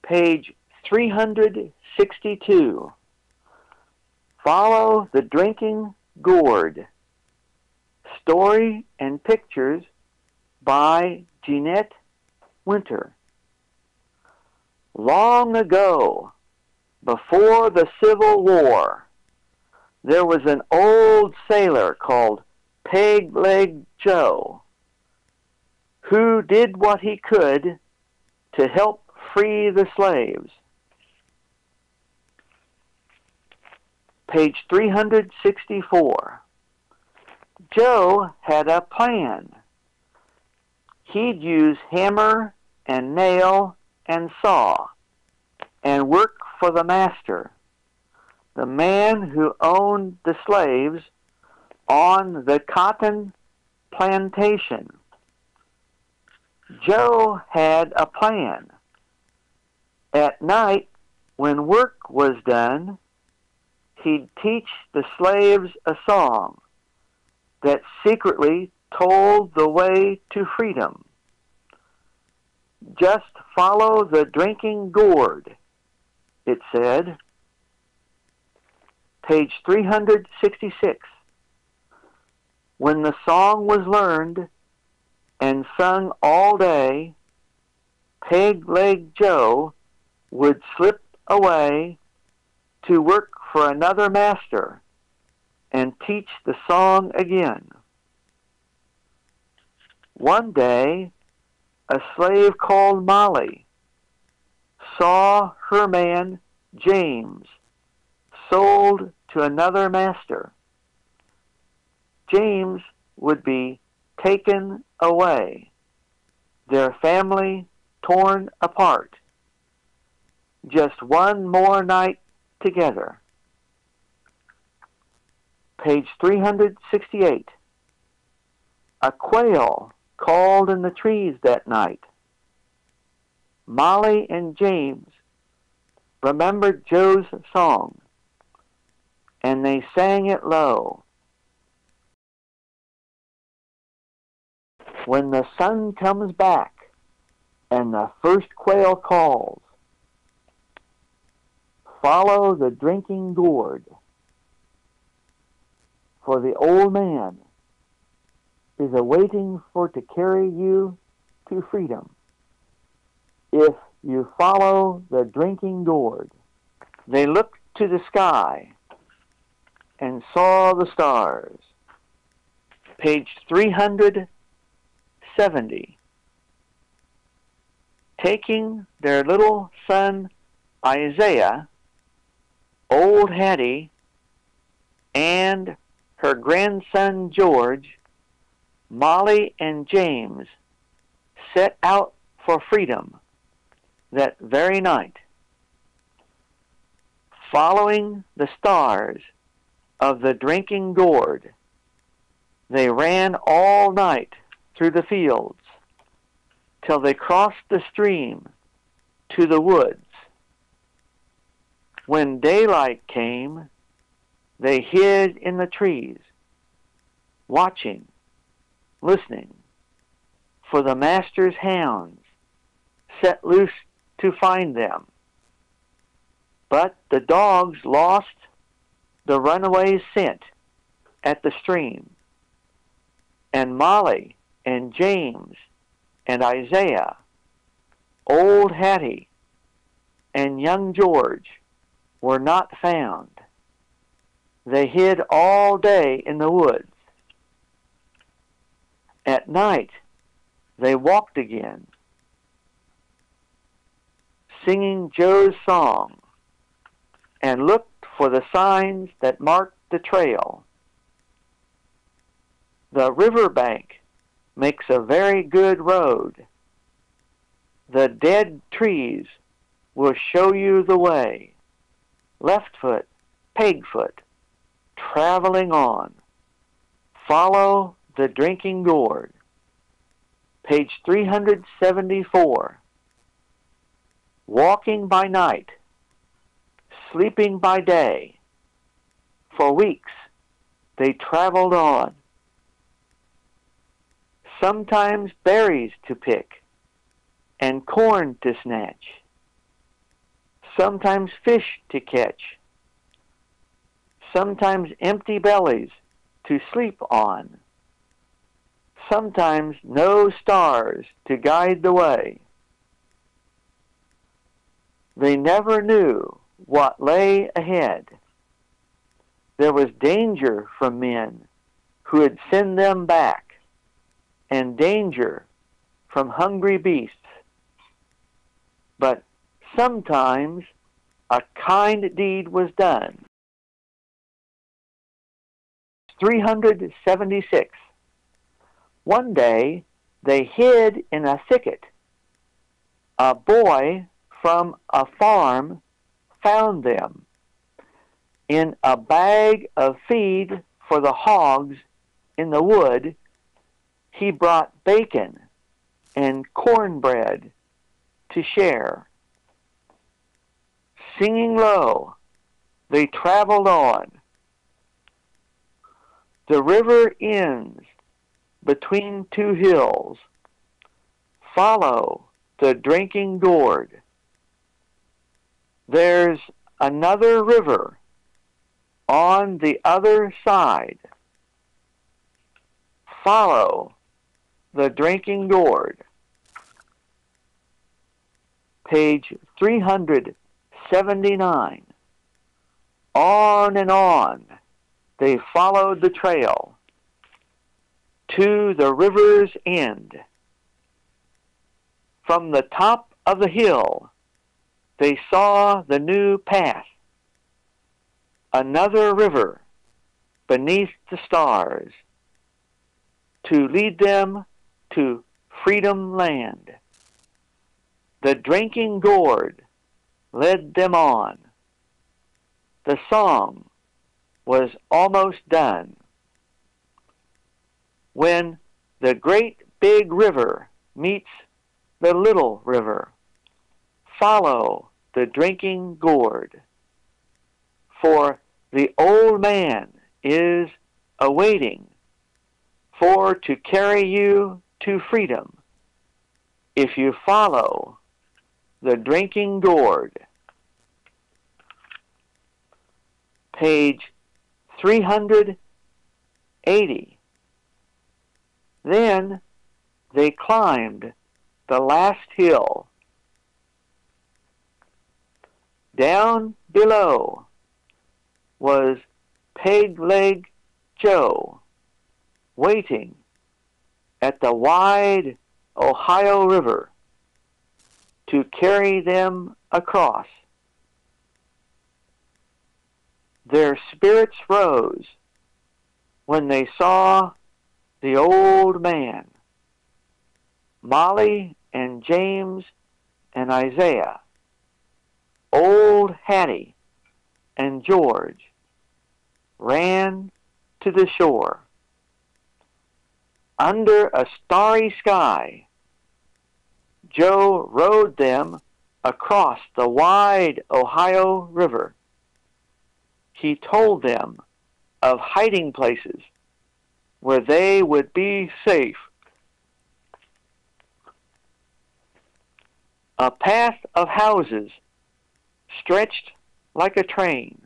Page 362. Follow the Drinking Gourd. Story and pictures by Jeanette Winter. Long ago, before the Civil War, there was an old sailor called Peg-Leg Joe who did what he could to help free the slaves. Page 364. Joe had a plan. He'd use hammer and nail and saw and work for the master, the man who owned the slaves on the cotton plantation. Joe had a plan. At night, when work was done, he'd teach the slaves a song that secretly told the way to freedom. Just follow the drinking gourd, it said. Page 366. When the song was learned and sung all day, Peg-Leg Joe would slip away to work for another master and teach the song again. One day, a slave called Molly saw her man James sold to another master. James would be taken away, their family torn apart. Just one more night together. Page 368. A quail called in the trees that night. Molly and James remembered Joe's song, and they sang it low. When the sun comes back and the first quail calls, follow the drinking gourd, for the old man is awaiting for to carry you to freedom. If you follow the drinking gourd. They looked to the sky and saw the stars. Page 370. Taking their little son Isaiah, old Hattie, and her grandson George, Molly and James set out for freedom that very night. Following the stars of the drinking gourd, they ran all night through the fields till they crossed the stream to the woods. When daylight came, they hid in the trees, watching, listening for the master's hounds set loose to find them. But the dogs lost the runaway's scent at the stream, and Molly and James and Isaiah, old Hattie, and young George were not found. They hid all day in the woods. At night, they walked again, singing Joe's song, and looked for the signs that marked the trail. The riverbank makes a very good road. The dead trees will show you the way. Left foot, peg foot, traveling on. Follow the drinking gourd. Page 374. Walking by night, sleeping by day. For weeks they traveled on. Sometimes berries to pick and corn to snatch. sometimes fish to catch, sometimes empty bellies to sleep on, sometimes no stars to guide the way. They never knew what lay ahead. There was danger from men who would send them back, and danger from hungry beasts. But sometimes a kind deed was done. 376. One day they hid in a thicket. A boy from a farm found them. In a bag of feed for the hogs in the wood, he brought bacon and cornbread to share. Singing low, they traveled on. The river ends between two hills. Follow the drinking gourd. There's another river on the other side. Follow the drinking gourd. Page 379. On and on they followed the trail to the river's end. From the top of the hill, they saw the new path. Another river beneath the stars to lead them to freedom land. The drinking gourd led them on. The song was almost done when the great big river meets the little river. Follow the drinking gourd, for the old man is awaiting for to carry you to freedom if you follow the drinking gourd. Page 380. Then they climbed the last hill. Down below was Peg-Leg Joe, waiting at the wide Ohio River to carry them across. Their spirits rose when they saw the old man. Molly and James and Isaiah, old Hattie and George ran to the shore. Under a starry sky, Joe rowed them across the wide Ohio River. He told them of hiding places where they would be safe. A path of houses stretched like a train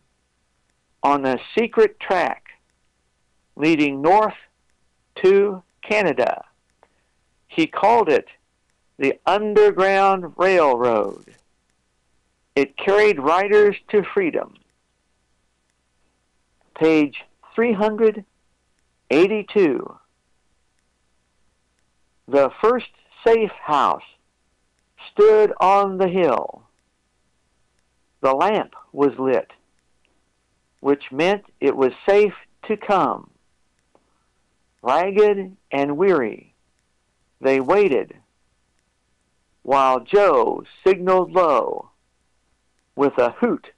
on a secret track leading north to Canada. He called it the Underground Railroad. It carried riders to freedom. Page 382. The first safe house stood on the hill. The lamp was lit, which meant it was safe to come. Ragged and weary, they waited while Joe signaled low with a hoot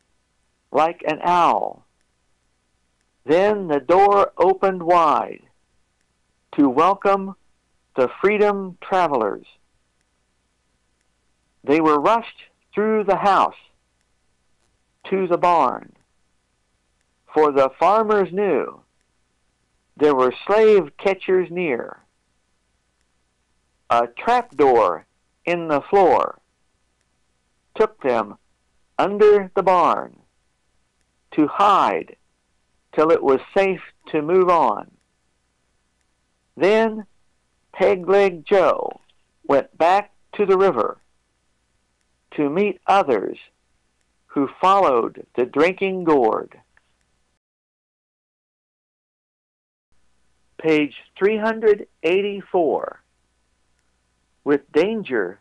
like an owl. Then the door opened wide to welcome the freedom travelers. They were rushed through the house to the barn, for the farmers knew there were slave catchers near. A trapdoor in the floor took them under the barn, to hide till it was safe to move on. Then Peg-Leg Joe went back to the river to meet others who followed the drinking gourd. Page 384. With danger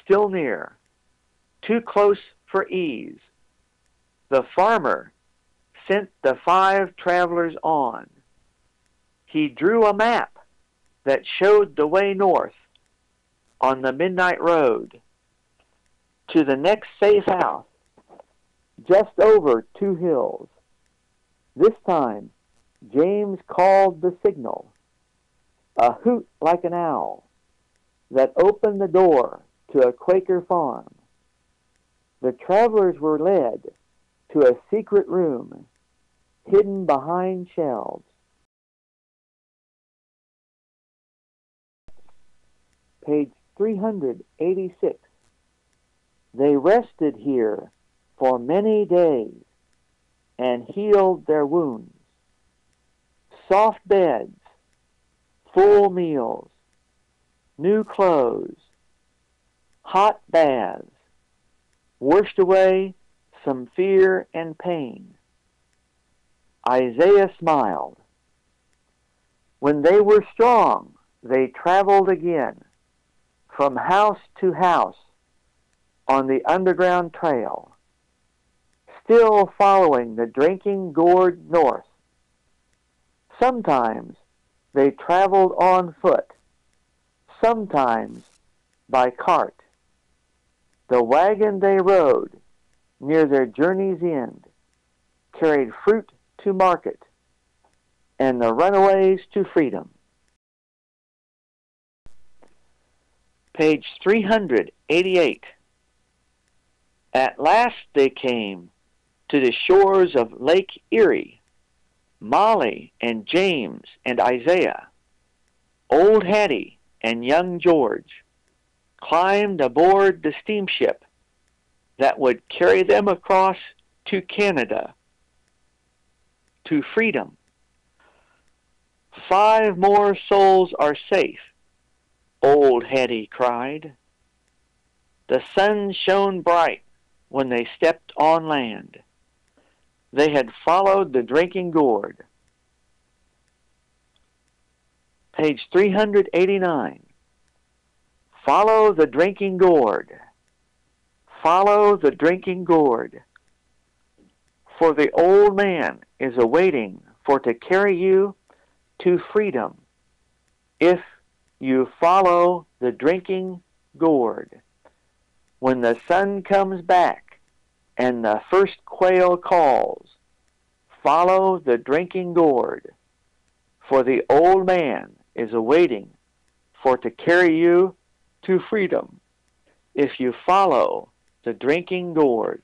still near, too close for ease, the farmer sent the 5 travelers on. He drew a map that showed the way north on the midnight road to the next safe house, just over 2 hills. This time, James called the signal, a hoot like an owl, that opened the door to a Quaker farm. The travelers were led to a secret room hidden behind shelves. Page 386. They rested here for many days and healed their wounds. Soft beds, full meals, new clothes, hot baths, washed away some fear and pain. Isaiah smiled. When they were strong, they traveled again, from house to house on the underground trail, still following the drinking gourd north. Sometimes they traveled on foot, sometimes by cart. The wagon they rode near their journey's end carried fruit to market and the runaways to freedom. Page 388. At last they came to the shores of Lake Erie. Molly and James and Isaiah, Old Hattie and young George, climbed aboard the steamship that would carry them across to Canada, to freedom. 5 more souls are safe, Old Hattie cried. The sun shone bright when they stepped on land. They had followed the drinking gourd. Page 389. Follow the drinking gourd. Follow the drinking gourd. For the old man is awaiting for to carry you to freedom if you follow the drinking gourd. When the sun comes back and the first quail calls, follow the drinking gourd, for the old man is awaiting for to carry you to freedom if you follow the drinking gourd.